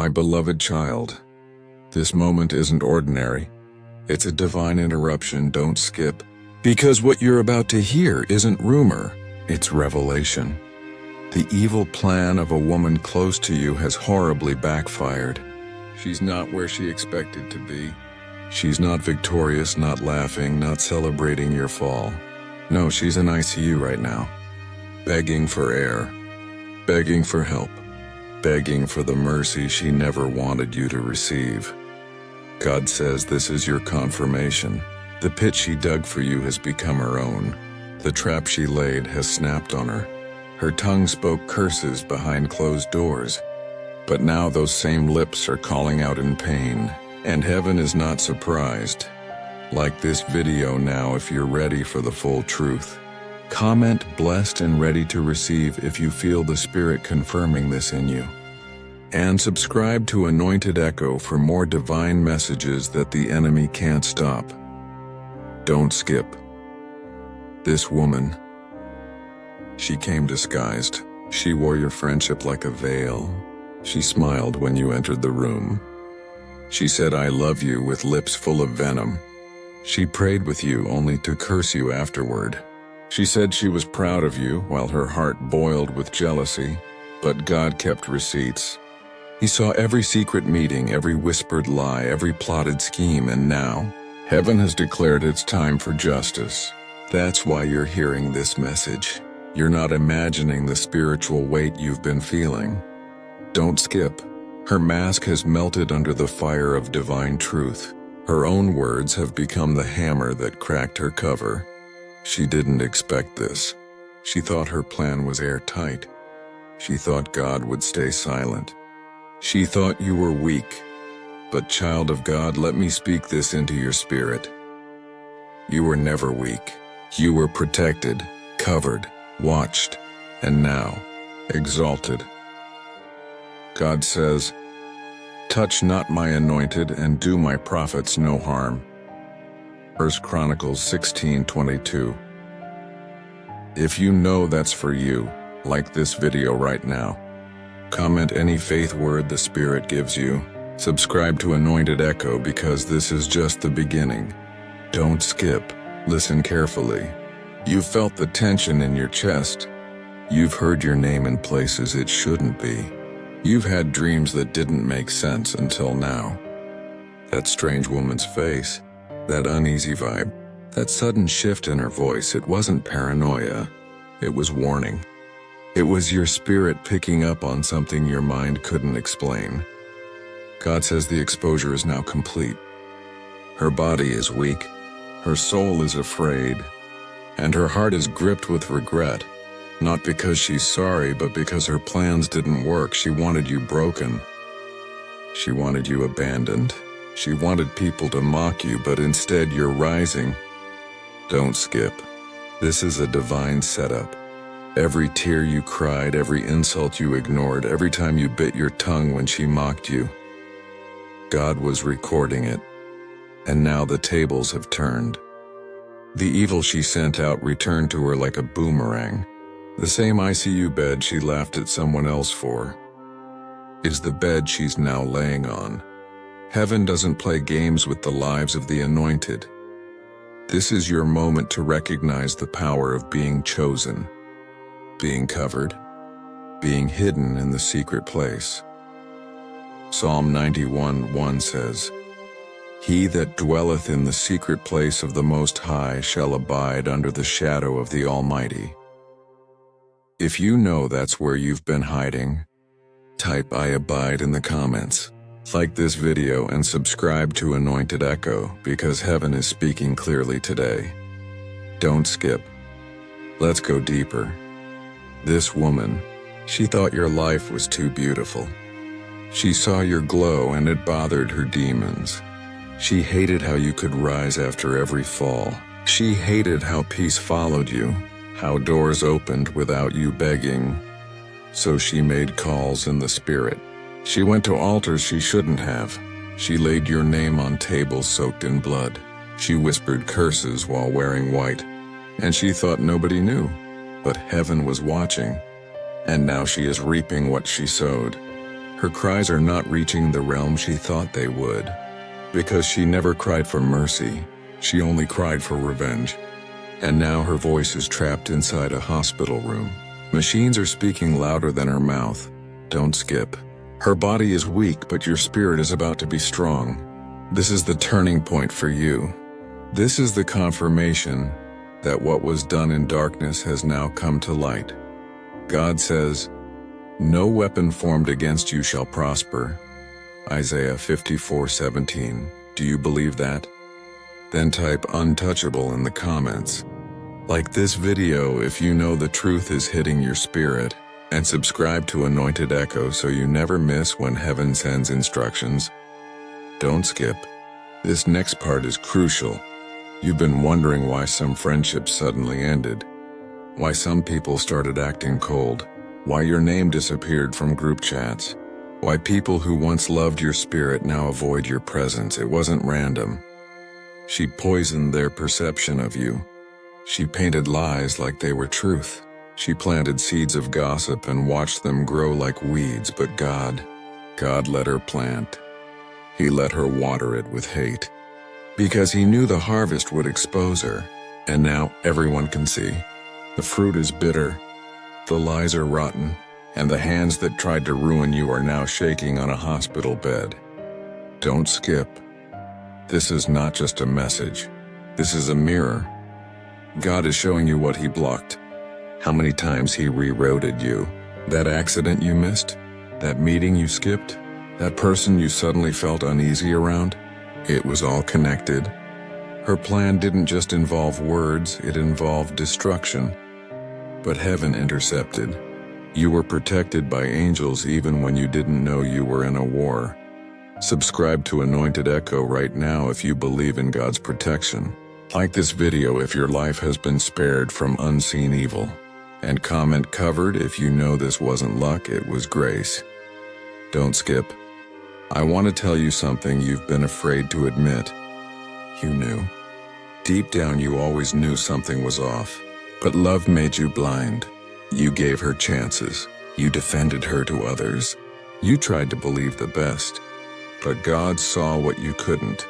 My beloved child, this moment isn't ordinary. It's a divine interruption. Don't skip. Because what you're about to hear isn't rumor, it's revelation. The evil plan of a woman close to you has horribly backfired. She's not where she expected to be. She's not victorious, not laughing, not celebrating your fall. No, she's in ICU right now, begging for air, begging for help, begging for the mercy she never wanted you to receive. God says this is your confirmation. The pit she dug for you has become her own. The trap she laid has snapped on her. Her tongue spoke curses behind closed doors. But now those same lips are calling out in pain, and heaven is not surprised. Like this video now if you're ready for the full truth. Comment blessed and ready to receive if you feel the Spirit confirming this in you. And subscribe to Anointed Echo for more divine messages that the enemy can't stop. Don't skip. This woman, she came disguised. She wore your friendship like a veil. She smiled when you entered the room. She said, "I love you," with lips full of venom. She prayed with you only to curse you afterward. She said she was proud of you while her heart boiled with jealousy, but God kept receipts. He saw every secret meeting, every whispered lie, every plotted scheme, and now, heaven has declared it's time for justice. That's why you're hearing this message. You're not imagining the spiritual weight you've been feeling. Don't skip. Her mask has melted under the fire of divine truth. Her own words have become the hammer that cracked her cover. She didn't expect this. She thought her plan was airtight. She thought God would stay silent. She thought you were weak. But child of God, let me speak this into your spirit. You were never weak. You were protected, covered, watched, and now exalted. God says, "Touch not my anointed and do my prophets no harm." 1 Chronicles 16:22. If you know that's for you, like this video right now. Comment any faith word the Spirit gives you. Subscribe to Anointed Echo because this is just the beginning. Don't skip. Listen carefully. You've felt the tension in your chest. You've heard your name in places it shouldn't be. You've had dreams that didn't make sense until now. That strange woman's face, that uneasy vibe, that sudden shift in her voice, it wasn't paranoia, it was warning. It was your spirit picking up on something your mind couldn't explain. God says the exposure is now complete. Her body is weak, her soul is afraid, and her heart is gripped with regret. Not because she's sorry, but because her plans didn't work. She wanted you broken. She wanted you abandoned. She wanted people to mock you, but instead you're rising. Don't skip. This is a divine setup. Every tear you cried, every insult you ignored, every time you bit your tongue when she mocked you, God was recording it. And now the tables have turned. The evil she sent out returned to her like a boomerang. The same ICU bed she laughed at someone else for is the bed she's now laying on. Heaven doesn't play games with the lives of the anointed. This is your moment to recognize the power of being chosen, being covered, being hidden in the secret place. Psalm 91:1 says, "He that dwelleth in the secret place of the Most High shall abide under the shadow of the Almighty." If you know that's where you've been hiding, type "I abide" in the comments. Like this video and subscribe to Anointed Echo because heaven is speaking clearly today. Don't skip. Let's go deeper. This woman, she thought your life was too beautiful. She saw your glow and it bothered her demons. She hated how you could rise after every fall. She hated how peace followed you, how doors opened without you begging. So she made calls in the spirit. She went to altars she shouldn't have. She laid your name on tables soaked in blood. She whispered curses while wearing white. And she thought nobody knew. But heaven was watching. And now she is reaping what she sowed. Her cries are not reaching the realm she thought they would. Because she never cried for mercy, she only cried for revenge. And now her voice is trapped inside a hospital room. Machines are speaking louder than her mouth. Don't skip. Her body is weak, but your spirit is about to be strong. This is the turning point for you. This is the confirmation that what was done in darkness has now come to light. God says, "No weapon formed against you shall prosper." Isaiah 54:17. Do you believe that? Then type untouchable in the comments. Like this video if you know the truth is hitting your spirit, and subscribe to Anointed Echo so you never miss when heaven sends instructions. Don't skip. This next part is crucial. You've been wondering why some friendships suddenly ended, why some people started acting cold, why your name disappeared from group chats, why people who once loved your spirit now avoid your presence. It wasn't random. She poisoned their perception of you. She painted lies like they were truth. She planted seeds of gossip and watched them grow like weeds, but God let her plant. He let her water it with hate. Because he knew the harvest would expose her, and now everyone can see. The fruit is bitter, the lies are rotten, and the hands that tried to ruin you are now shaking on a hospital bed. Don't skip. This is not just a message. This is a mirror. God is showing you what he blocked, how many times he rerouted you, that accident you missed, that meeting you skipped, that person you suddenly felt uneasy around. It was all connected. Her plan didn't just involve words, it involved destruction. But heaven intercepted. You were protected by angels even when you didn't know you were in a war. Subscribe to Anointed Echo right now if you believe in God's protection. Like this video if your life has been spared from unseen evil. And comment covered if you know this wasn't luck, it was grace. Don't skip. I want to tell you something you've been afraid to admit. You knew. Deep down you always knew something was off. But love made you blind. You gave her chances. You defended her to others. You tried to believe the best. But God saw what you couldn't.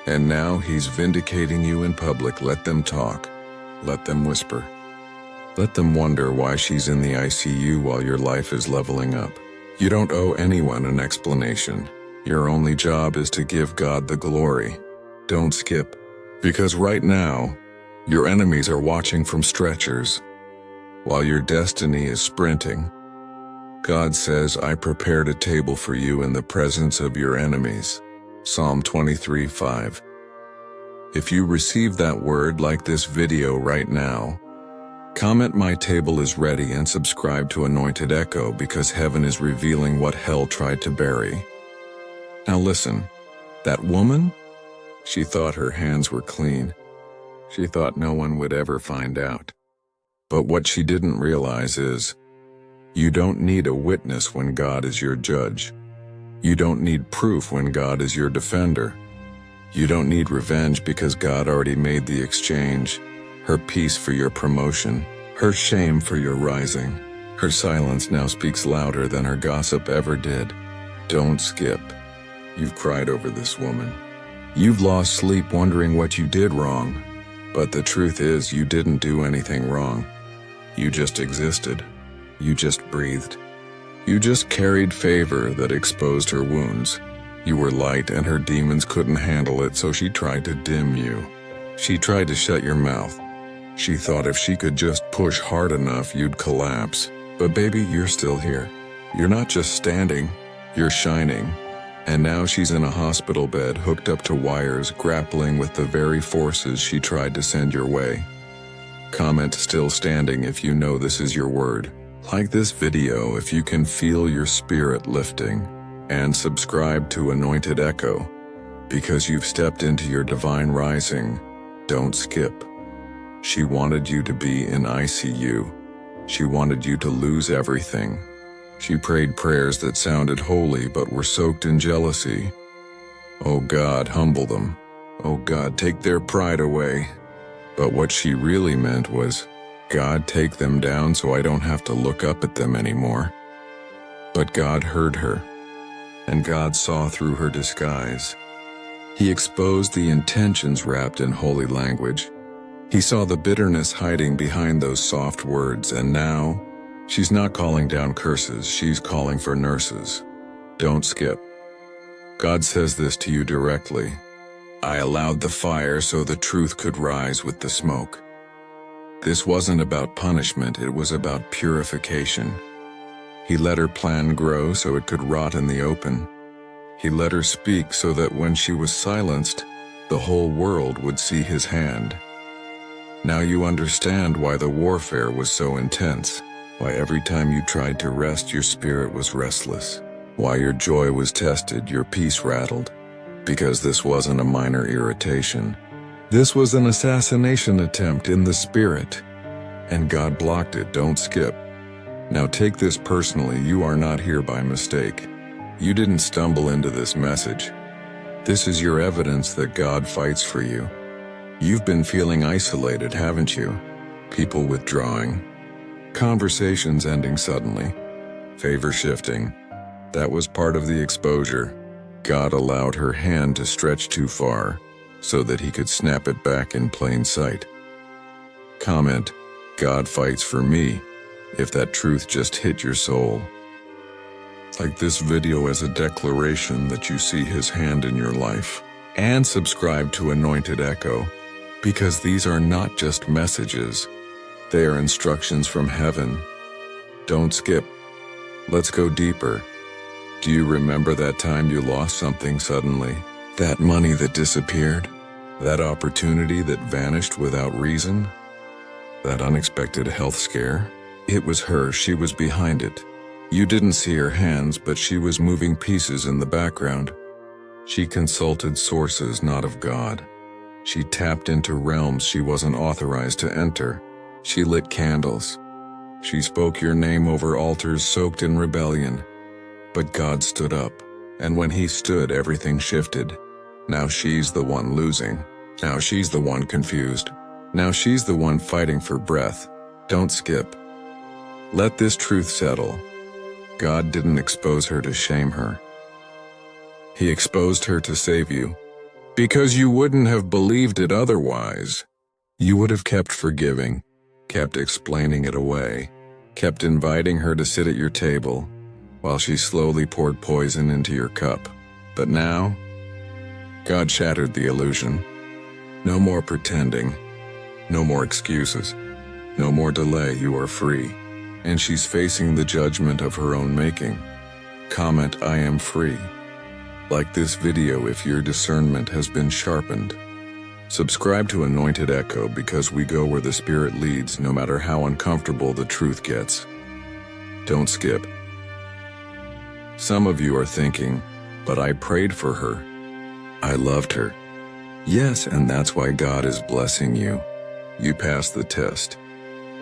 And now he's vindicating you in public. Let them talk. Let them whisper. Let them wonder why she's in the ICU while your life is leveling up. You don't owe anyone an explanation. Your only job is to give God the glory. Don't skip. Because right now, your enemies are watching from stretchers, while your destiny is sprinting. God says, "I prepared a table for you in the presence of your enemies." Psalm 23:5. If you receive that word, like this video right now, comment "My table is ready" and subscribe to Anointed Echo because heaven is revealing what hell tried to bury. Now listen, that woman, she thought her hands were clean. She thought no one would ever find out. But what she didn't realize is, you don't need a witness when God is your judge. You don't need proof when God is your defender. You don't need revenge because God already made the exchange. Her peace for your promotion, her shame for your rising. Her silence now speaks louder than her gossip ever did. Don't skip. You've cried over this woman. You've lost sleep wondering what you did wrong. But the truth is, you didn't do anything wrong. You just existed. You just breathed. You just carried favor that exposed her wounds. You were light and her demons couldn't handle it, so she tried to dim you. She tried to shut your mouth. She thought if she could just push hard enough, you'd collapse. But baby, you're still here. You're not just standing, you're shining. And now she's in a hospital bed, hooked up to wires, grappling with the very forces she tried to send your way. Comment "Still standing" if you know this is your word. Like this video if you can feel your spirit lifting. And subscribe to Anointed Echo, because you've stepped into your divine rising. Don't skip. She wanted you to be in ICU. She wanted you to lose everything. She prayed prayers that sounded holy but were soaked in jealousy. Oh God, humble them. Oh God, take their pride away. But what she really meant was, God, take them down so I don't have to look up at them anymore. But God heard her, and God saw through her disguise. He exposed the intentions wrapped in holy language. He saw the bitterness hiding behind those soft words, and now, she's not calling down curses, she's calling for nurses. Don't skip. God says this to you directly. I allowed the fire so the truth could rise with the smoke. This wasn't about punishment, it was about purification. He let her plan grow so it could rot in the open. He let her speak so that when she was silenced, the whole world would see his hand. Now you understand why the warfare was so intense, why every time you tried to rest, your spirit was restless, why your joy was tested, your peace rattled. Because this wasn't a minor irritation. This was an assassination attempt in the spirit, and God blocked it. Don't skip. Now take this personally, you are not here by mistake. You didn't stumble into this message. This is your evidence that God fights for you. You've been feeling isolated, haven't you? People withdrawing. Conversations ending suddenly. Favor shifting. That was part of the exposure. God allowed her hand to stretch too far so that he could snap it back in plain sight. Comment, God fights for me, if that truth just hit your soul. Like this video as a declaration that you see his hand in your life. And subscribe to Anointed Echo, because these are not just messages. They are instructions from heaven. Don't skip. Let's go deeper. Do you remember that time you lost something suddenly? That money that disappeared? That opportunity that vanished without reason? That unexpected health scare? It was her, she was behind it. You didn't see her hands, but she was moving pieces in the background. She consulted sources not of God. She tapped into realms she wasn't authorized to enter. She lit candles. She spoke your name over altars soaked in rebellion. But God stood up, and when he stood, everything shifted. Now she's the one losing. Now she's the one confused. Now she's the one fighting for breath. Don't skip. Let this truth settle. God didn't expose her to shame her. He exposed her to save you. Because you wouldn't have believed it otherwise. You would have kept forgiving, kept explaining it away, kept inviting her to sit at your table, while she slowly poured poison into your cup. But now, God shattered the illusion. No more pretending. No more excuses. No more delay, you are free. And she's facing the judgment of her own making. Comment, I am free. Like this video if your discernment has been sharpened. Subscribe to Anointed Echo because we go where the Spirit leads no matter how uncomfortable the truth gets. Don't skip. Some of you are thinking, but I prayed for her. I loved her. Yes, and that's why God is blessing you. You passed the test.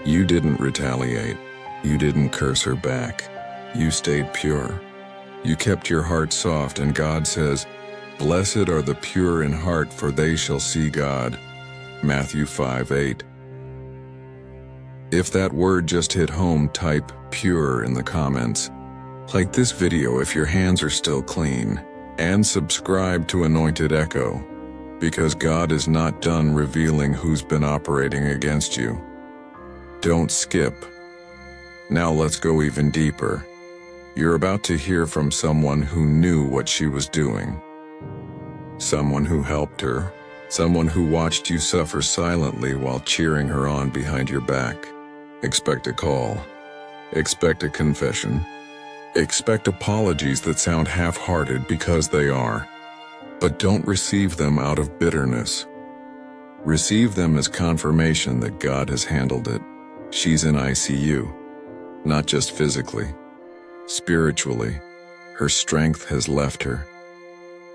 You didn't retaliate. You didn't curse her back. You stayed pure. You kept your heart soft, and God says, Blessed are the pure in heart, for they shall see God. Matthew 5:8. If that word just hit home, type pure in the comments. Like this video if your hands are still clean, and subscribe to Anointed Echo, because God is not done revealing who's been operating against you. Don't skip. Now let's go even deeper. You're about to hear from someone who knew what she was doing. Someone who helped her. Someone who watched you suffer silently while cheering her on behind your back. Expect a call. Expect a confession. Expect apologies that sound half-hearted because they are. But don't receive them out of bitterness. Receive them as confirmation that God has handled it. She's in ICU, not just physically. Spiritually, her strength has left her.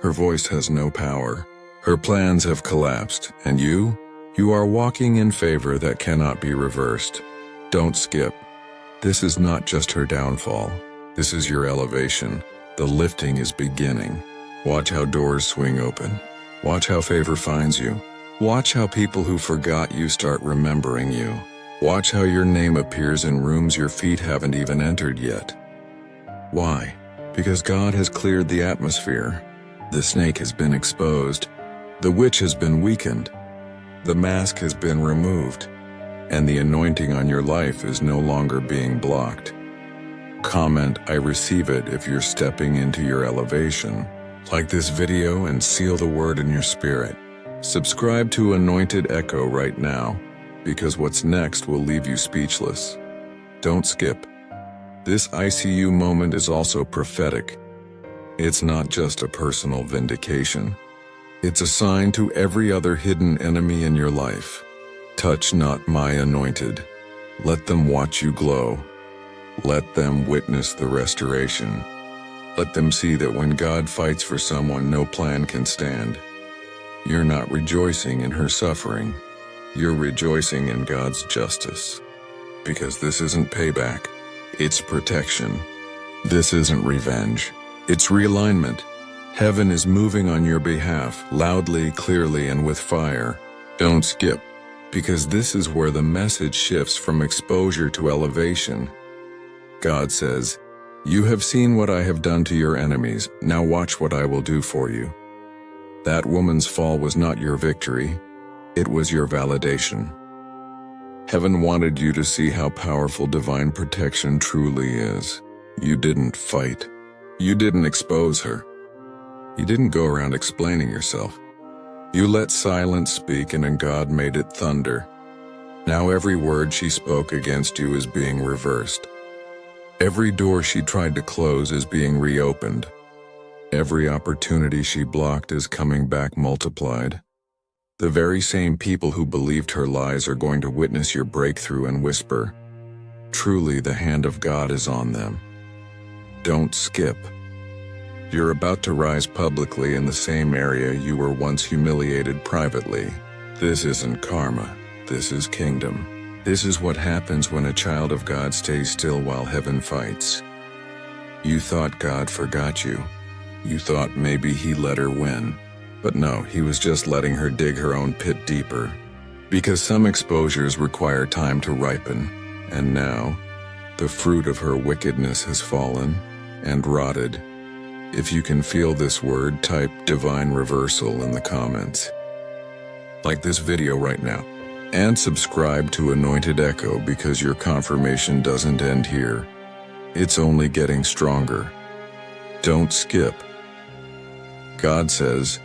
Her voice has no power. Her plans have collapsed, and you are walking in favor that cannot be reversed. Don't skip. This is not just her downfall. This is your elevation. The lifting is beginning. Watch how doors swing open. Watch how favor finds you. Watch how people who forgot you start remembering you. Watch how your name appears in rooms your feet haven't even entered yet. Why? Because God has cleared the atmosphere. The snake has been exposed. The witch has been weakened. The mask has been removed. And the anointing on your life is no longer being blocked. Comment, "I receive it" if you're stepping into your elevation. Like this video and seal the word in your spirit. Subscribe to Anointed Echo right now, because what's next will leave you speechless. Don't skip. This ICU moment is also prophetic. It's not just a personal vindication. It's a sign to every other hidden enemy in your life. Touch not my anointed. Let them watch you glow. Let them witness the restoration. Let them see that when God fights for someone, no plan can stand. You're not rejoicing in her suffering. You're rejoicing in God's justice. Because this isn't payback. It's protection. This isn't revenge. It's realignment. Heaven is moving on your behalf, loudly, clearly, and with fire. Don't skip. Because this is where the message shifts from exposure to elevation. God says, "You have seen what I have done to your enemies. Now watch what I will do for you." That woman's fall was not your victory. It was your validation. Heaven wanted you to see how powerful divine protection truly is. You didn't fight. You didn't expose her. You didn't go around explaining yourself. You let silence speak, and then God made it thunder. Now every word she spoke against you is being reversed. Every door she tried to close is being reopened. Every opportunity she blocked is coming back multiplied. The very same people who believed her lies are going to witness your breakthrough and whisper, "Truly, the hand of God is on them." Don't skip. You're about to rise publicly in the same area you were once humiliated privately. This isn't karma. This is kingdom. This is what happens when a child of God stays still while heaven fights. You thought God forgot you. You thought maybe he let her win. But no, he was just letting her dig her own pit deeper. Because some exposures require time to ripen. And now, the fruit of her wickedness has fallen and rotted. If you can feel this word, type "divine reversal" in the comments. Like this video right now. And subscribe to Anointed Echo, because your confirmation doesn't end here. It's only getting stronger. Don't skip. God says,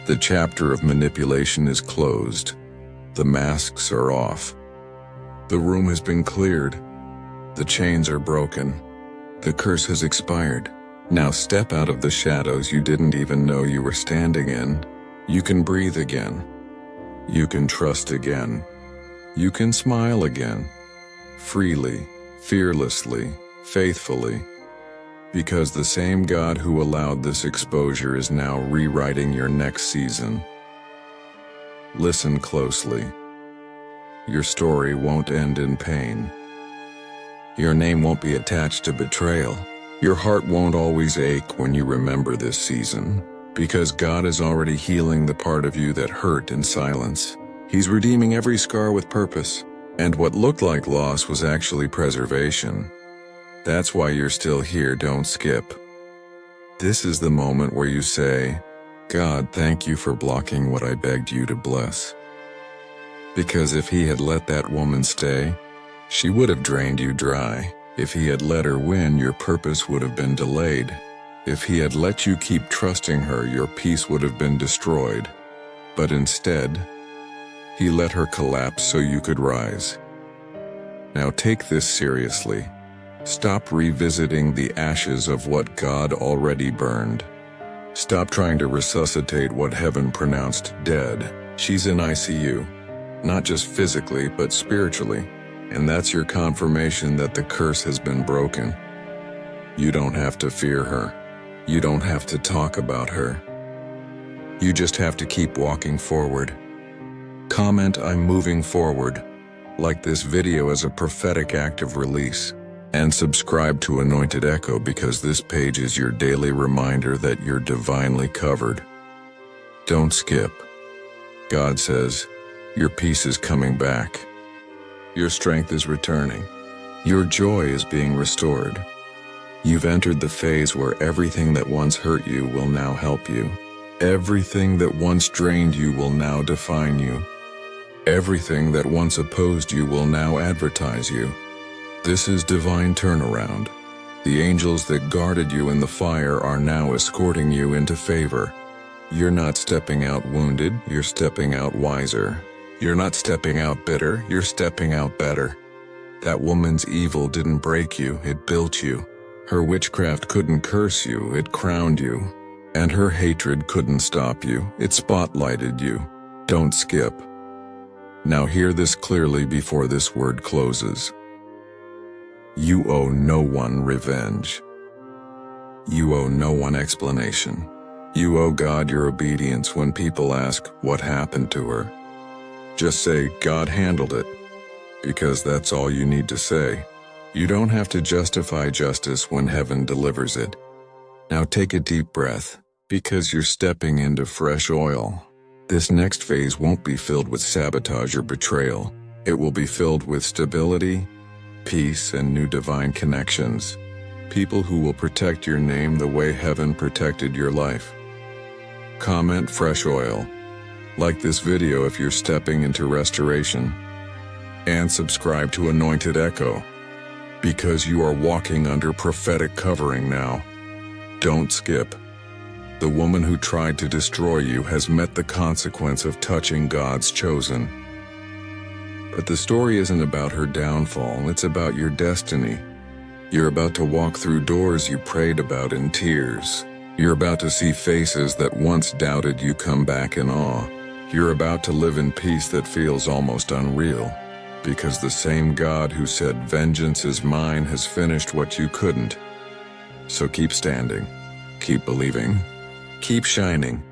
the chapter of manipulation is closed. The masks are off. The room has been cleared. The chains are broken. The curse has expired. Now step out of the shadows you didn't even know you were standing in. You can breathe again. You can trust again. You can smile again. Freely, fearlessly, faithfully. Because the same God who allowed this exposure is now rewriting your next season. Listen closely. Your story won't end in pain. Your name won't be attached to betrayal. Your heart won't always ache when you remember this season. Because God is already healing the part of you that hurt in silence. He's redeeming every scar with purpose. And what looked like loss was actually preservation. That's why you're still here. Don't skip. This is the moment where you say, "God, thank you for blocking what I begged you to bless." Because if he had let that woman stay, she would have drained you dry. If he had let her win, your purpose would have been delayed. If he had let you keep trusting her, your peace would have been destroyed. But instead, he let her collapse so you could rise. Now take this seriously. Stop revisiting the ashes of what God already burned. Stop trying to resuscitate what heaven pronounced dead. She's in ICU, not just physically, but spiritually. And that's your confirmation that the curse has been broken. You don't have to fear her. You don't have to talk about her. You just have to keep walking forward. Comment, "I'm moving forward." Like this video as a prophetic act of release. And subscribe to Anointed Echo, because this page is your daily reminder that you're divinely covered. Don't skip. God says, your peace is coming back. Your strength is returning. Your joy is being restored. You've entered the phase where everything that once hurt you will now help you. Everything that once drained you will now define you. Everything that once opposed you will now advertise you. This is divine turnaround. The angels that guarded you in the fire are now escorting you into favor. You're not stepping out wounded, you're stepping out wiser. You're not stepping out bitter, you're stepping out better. That woman's evil didn't break you, it built you. Her witchcraft couldn't curse you, it crowned you. And her hatred couldn't stop you, it spotlighted you. Don't skip. Now hear this clearly before this word closes. You owe no one revenge. You owe no one explanation. You owe God your obedience when people ask what happened to her. Just say, God handled it, because that's all you need to say. You don't have to justify justice when heaven delivers it. Now take a deep breath, because you're stepping into fresh oil. This next phase won't be filled with sabotage or betrayal. It will be filled with stability, peace, and new divine connections. People who will protect your name the way heaven protected your life. Comment fresh oil. Like this video if you're stepping into restoration. And subscribe to Anointed Echo, because you are walking under prophetic covering now. Don't skip. The woman who tried to destroy you has met the consequence of touching God's chosen. But the story isn't about her downfall, it's about your destiny. You're about to walk through doors you prayed about in tears. You're about to see faces that once doubted you come back in awe. You're about to live in peace that feels almost unreal, because the same God who said, "Vengeance is mine," has finished what you couldn't. So keep standing, keep believing, keep shining.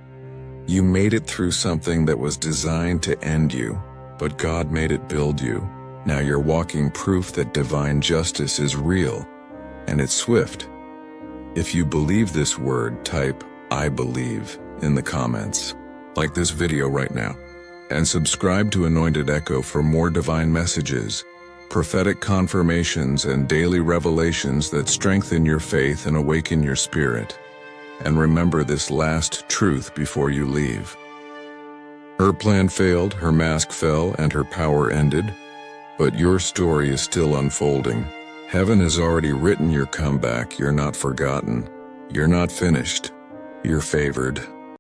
You made it through something that was designed to end you, but God made it build you. Now you're walking proof that divine justice is real, and it's swift. If you believe this word, type, "I believe," in the comments. Like this video right now. And subscribe to Anointed Echo for more divine messages, prophetic confirmations, and daily revelations that strengthen your faith and awaken your spirit. And remember this last truth before you leave. Her plan failed, her mask fell, and her power ended. But your story is still unfolding. Heaven has already written your comeback. You're not forgotten. You're not finished. You're favored.